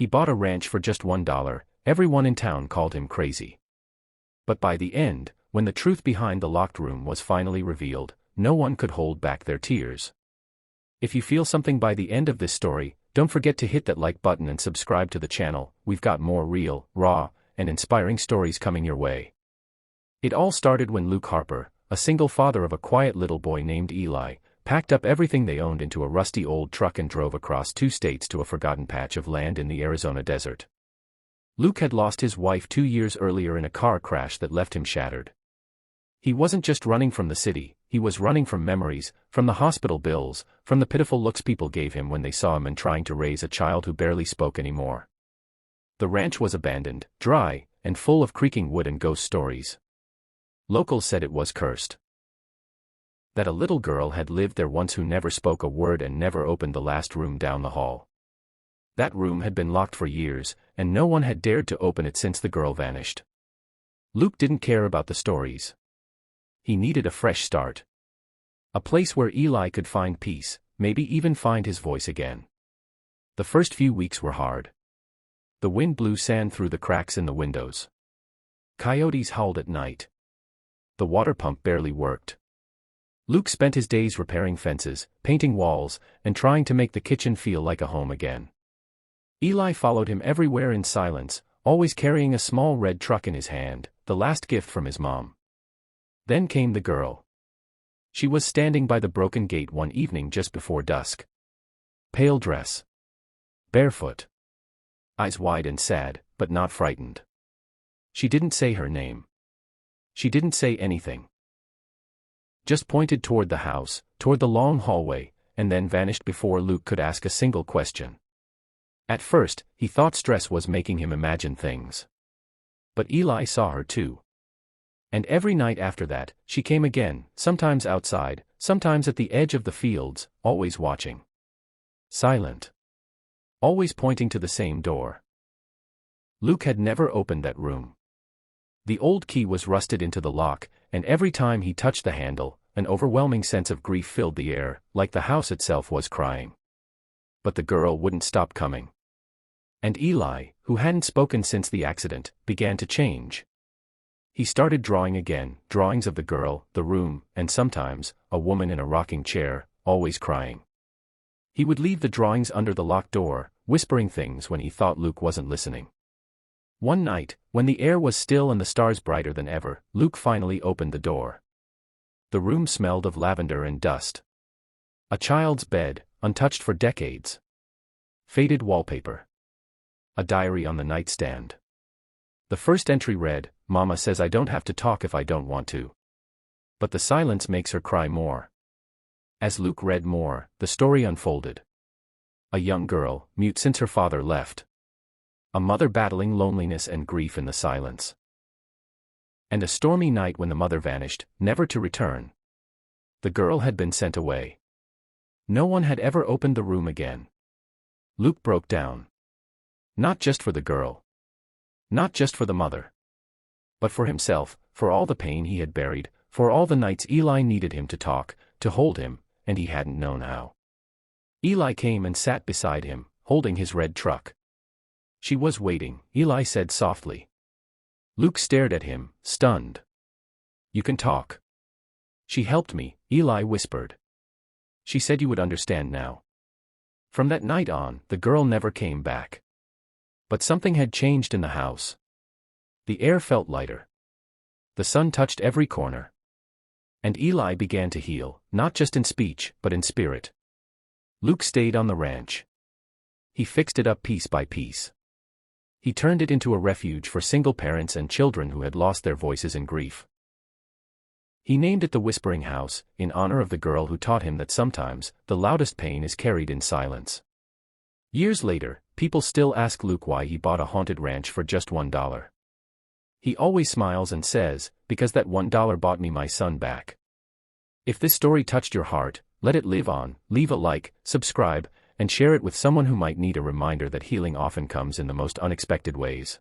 He bought a ranch for just $1. Everyone in town called him crazy. But by the end, when the truth behind the locked room was finally revealed, no one could hold back their tears. If you feel something by the end of this story, don't forget to hit that like button and subscribe to the channel. We've got more real, raw, and inspiring stories coming your way. It all started when Luke Harper, a single father of a quiet little boy named Eli, packed up everything they owned into a rusty old truck and drove across 2 states to a forgotten patch of land in the Arizona desert. Luke had lost his wife 2 years earlier in a car crash that left him shattered. He wasn't just running from the city, he was running from memories, from the hospital bills, from the pitiful looks people gave him when they saw him and trying to raise a child who barely spoke anymore. The ranch was abandoned, dry, and full of creaking wood and ghost stories. Locals said it was cursed. That a little girl had lived there once who never spoke a word and never opened the last room down the hall. That room had been locked for years, and no one had dared to open it since the girl vanished. Luke didn't care about the stories. He needed a fresh start. A place where Eli could find peace, maybe even find his voice again. The first few weeks were hard. The wind blew sand through the cracks in the windows. Coyotes howled at night. The water pump barely worked. Luke spent his days repairing fences, painting walls, and trying to make the kitchen feel like a home again. Eli followed him everywhere in silence, always carrying a small red truck in his hand, the last gift from his mom. Then came the girl. She was standing by the broken gate one evening just before dusk. Pale dress. Barefoot. Eyes wide and sad, but not frightened. She didn't say her name. She didn't say anything. Just pointed toward the house, toward the long hallway, and then vanished before Luke could ask a single question. At first, he thought stress was making him imagine things. But Eli saw her too. And every night after that, she came again, sometimes outside, sometimes at the edge of the fields, always watching. Silent. Always pointing to the same door. Luke had never opened that room. The old key was rusted into the lock, and every time he touched the handle, an overwhelming sense of grief filled the air, like the house itself was crying. But the girl wouldn't stop coming. And Eli, who hadn't spoken since the accident, began to change. He started drawing again, drawings of the girl, the room, and sometimes, a woman in a rocking chair, always crying. He would leave the drawings under the locked door, whispering things when he thought Luke wasn't listening. One night, when the air was still and the stars brighter than ever, Luke finally opened the door. The room smelled of lavender and dust. A child's bed, untouched for decades. Faded wallpaper. A diary on the nightstand. The first entry read, "Mama says I don't have to talk if I don't want to. But the silence makes her cry more." As Luke read more, the story unfolded. A young girl, mute since her father left. A mother battling loneliness and grief in the silence. And a stormy night when the mother vanished, never to return. The girl had been sent away. No one had ever opened the room again. Luke broke down. Not just for the girl. Not just for the mother. But for himself, for all the pain he had buried, for all the nights Eli needed him to talk, to hold him, and he hadn't known how. Eli came and sat beside him, holding his red truck. "She was waiting," Eli said softly. Luke stared at him, stunned. "You can talk." "She helped me," Eli whispered. "She said you would understand now." From that night on, the girl never came back. But something had changed in the house. The air felt lighter. The sun touched every corner. And Eli began to heal, not just in speech, but in spirit. Luke stayed on the ranch. He fixed it up piece by piece. He turned it into a refuge for single parents and children who had lost their voices in grief. He named it the Whispering House, in honor of the girl who taught him that sometimes, the loudest pain is carried in silence. Years later, people still ask Luke why he bought a haunted ranch for just $1. He always smiles and says, "Because that $1 bought me my son back." If this story touched your heart, let it live on, leave a like, subscribe, and share it with someone who might need a reminder that healing often comes in the most unexpected ways.